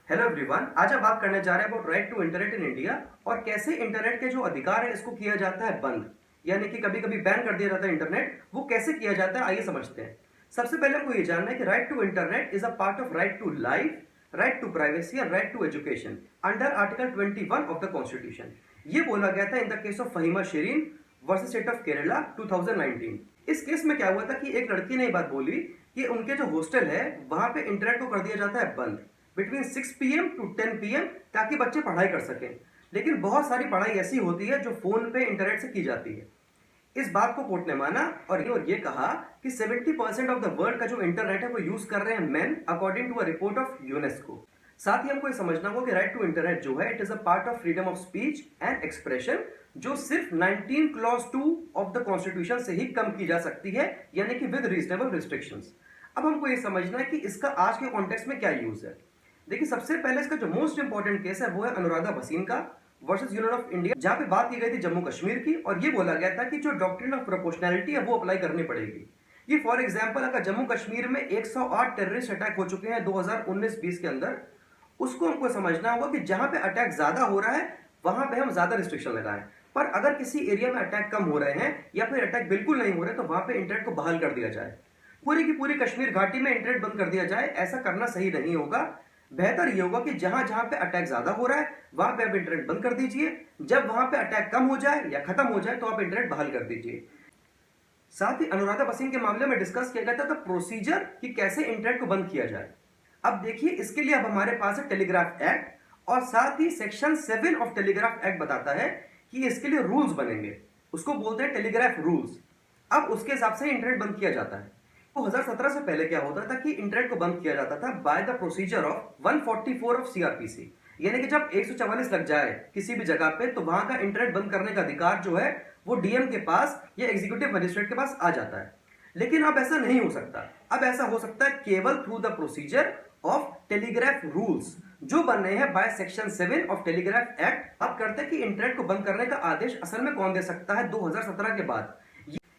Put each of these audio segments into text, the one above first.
Hello everyone, आज हम बात करने जा रहे हैं about right to internet in India और कैसे इंटरनेट के जो अधिकार है इसको किया जाता है बंद, यानी कि कभी कभी बैन कर दिया जाता है इंटरनेट, वो कैसे किया जाता है आइए समझते हैं। सबसे पहले हमको ये जानना है कि right to internet is a part of right to life, right to privacy और right to education under article 21 of the constitution. ये बोला गया था in the case of Fahima Sherin versus state of Kerala 2019। इस केस में क्या हुआ था कि एक लड़की ने ये बात बोली कि उनके जो हॉस्टल है वहां पे इंटरनेट को कर दिया जाता है बंद बिटवीन 6 PM टू 10 PM ताकि बच्चे पढ़ाई कर सकें। लेकिन बहुत सारी पढ़ाई ऐसी होती है जो फोन पे इंटरनेट से की जाती है। इस बात को कोर्ट ने माना और ये कहा कि 70% ऑफ द वर्ल्ड का जो इंटरनेट है वो यूज कर रहे हैं मेन according to a report of UNESCO. साथ ही हमको ये समझना होगा कि राइट टू इंटरनेट जो है it is a part of freedom of speech and expression जो सिर्फ 19 क्लॉज 2 ऑफ द कॉन्स्टिट्यूशन से ही कम की जा सकती है, यानी कि विद रीजनेबल रिस्ट्रिक्शंस। अब हमको ये समझना है कि इसका आज के कॉन्टेक्स्ट में क्या यूज है। देखिए, सबसे पहले इसका जो मोस्ट इंपॉर्टेंट केस है वो है अनुराधा भसीन का वर्सेस यूनियन ऑफ इंडिया, जहां पे बात की गई थी जम्मू कश्मीर की और ये बोला गया था कि जो डॉक्ट्रिन ऑफ प्रोपोर्शनैलिटी है वो अप्लाई करनी पड़ेगी। ये फॉर एग्जांपल अगर जम्मू कश्मीर में 108 टेररिस्ट अटैक हो चुके हैं 2019-20 के अंदर, उसको हमको समझना होगा कि जहां पे अटैक ज्यादा हो रहा है वहां पे हम ज्यादा रिस्ट्रिक्शन लगाएं, पर अगर किसी एरिया में अटैक कम हो रहे हैं या फिर अटैक बिल्कुल नहीं हो रहे तो वहां पे इंटरनेट को बहाल कर दिया जाए। पूरी की पूरी कश्मीर घाटी में इंटरनेट बंद कर दिया जाए, ऐसा करना सही नहीं होगा। बेहतर ये होगा कि जहां जहां पे अटैक ज्यादा हो रहा है वहां पे आप इंटरनेट बंद कर दीजिए, जब वहां पे अटैक कम हो जाए या खत्म हो जाए तो आप इंटरनेट बहाल कर दीजिए। साथ ही अनुराधा भसीन के मामले में डिस्कस किया गया था प्रोसीजर कि कैसे इंटरनेट को बंद किया जाए। अब देखिए, इसके लिए अब हमारे पास है टेलीग्राफ एक्ट और साथ ही सेक्शन 7 ऑफ टेलीग्राफ एक्ट बताता है कि इसके लिए रूल्स बनेंगे, उसको बोलते हैं टेलीग्राफ रूल्स। अब उसके हिसाब से इंटरनेट बंद किया जाता है। 2017 से पहले क्या होता था कि इंटरनेट को बंद किया जाता था by the procedure of 144 of CrPC, यानी कि जब 144 लग जाए किसी भी जगह पे तो वहां का इंटरनेट बंद करने का अधिकार जो है वो डीएम के पास या एग्जीक्यूटिव मजिस्ट्रेट के पास आ जाता है। लेकिन अब ऐसा नहीं हो सकता, अब ऐसा हो सकता है केवल through the procedure of telegraph rules जो बने हैं by section 7 of telegraph act. अब करते हैं कि इंटरनेट को बंद करने का आदेश असल में कौन दे सकता है 2017 के बाद।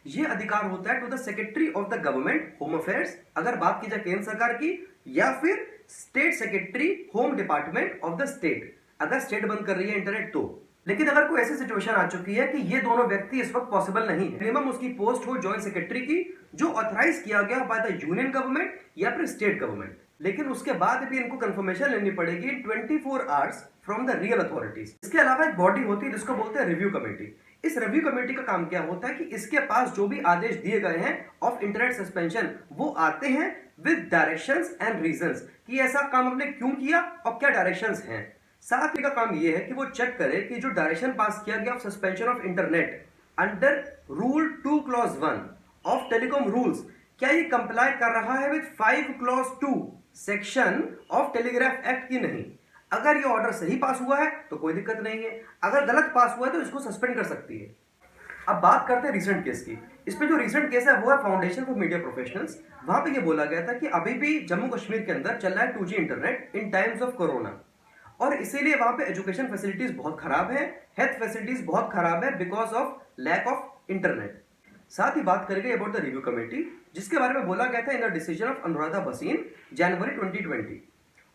ये अधिकार होता है to the secretary of the government home affairs अगर बात की जाए केंद्र सरकार की, या फिर state secretary home department of the state अगर स्टेट बंद कर रही है इंटरनेट तो। लेकिन अगर कोई ऐसी सिचुएशन आ चुकी है कि ये दोनों व्यक्ति इस वक्त पॉसिबल नहीं है, मिनिमम उसकी पोस्ट हो जॉइंट सेक्रेटरी की जो ऑथराइज किया गया बाय द यूनियन गवर्नमेंट या फिर स्टेट गवर्नमेंट, लेकिन उसके बाद भी इनको कंफर्मेशन लेनी पड़ेगी 24 hours from the real authorities. इसके अलावा एक बॉडी होती है जिसको बोलते हैं रिव्यू कमेटी। इस रिव्यू कमेटी का काम क्या होता है कि इसके पास जो भी आदेश दिए गए हैं ऑफ इंटरनेट सस्पेंशन वो आते हैं विद डायरेक्शंस एंड रीजंस कि ऐसा काम हमने क्यों किया और क्या डायरेक्शंस हैं। साथ ही का काम यह है कि वो चेक करे कि जो डायरेक्शन पास किया गया of suspension of internet under rule 2 clause 1 of telecom rules क्या ये कंप्लाई कर रहा है with 5 clause 2 section of telegraph act की नहीं। अगर ये ऑर्डर सही पास हुआ है तो कोई दिक्कत नहीं है, अगर गलत पास हुआ है तो इसको सस्पेंड कर सकती है। अब बात करते हैं रीसेंट केस की। इसमें जो रीसेंट केस है वो है फाउंडेशन फॉर मीडिया प्रोफेशनल्स। वहां पे ये बोला गया था कि अभी भी जम्मू कश्मीर के अंदर चल रहा है 2G internet in times of corona और इसीलिए वहां पे एजुकेशन फैसिलिटीज बहुत खराब है, हेल्थ फैसिलिटीज बहुत खराब है because of lack of internet. साथ ही बात करेंगे अबाउट द रिव्यू कमेटी जिसके बारे में बोला गया था in the decision of Anuradha Bhasin January 2020।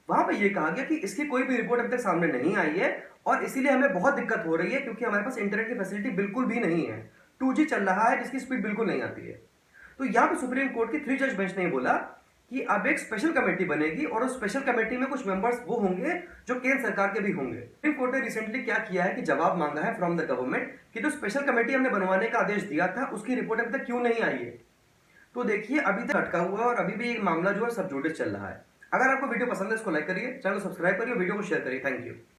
वहां पे ये कहा गया कि इसकी कोई भी रिपोर्ट अभी तक सामने नहीं आई है और इसीलिए हमें बहुत दिक्कत हो रही है क्योंकि हमारे पास इंटरनेट की फैसिलिटी बिल्कुल भी नहीं है, 2G चल रहा है जिसकी स्पीड बिल्कुल नहीं आती है। तो यहाँ पे सुप्रीम कोर्ट की 3 जज बेंच ने बोला कि अब एक स्पेशल कमेटी बनेगी और उस स्पेशल कमेटी में कुछ मेंबर्स वो होंगे जो केंद्र सरकार के भी होंगे। सुप्रीम कोर्ट ने रिसेंटली क्या किया है कि जवाब मांगा है फ्रॉम द गवर्नमेंट कि जो स्पेशल कमेटी हमने बनवाने का आदेश दिया था उसकी रिपोर्ट अभी तक क्यों नहीं आई है। तो देखिए, अभी तक अटका हुआ है और अभी भी एक मामला जो है सब जुडिस चल रहा है। अगर आपको वीडियो पसंद है इसको लाइक करिए, चैनल को सब्सक्राइब करिए, वीडियो को शेयर करिए। Thank you.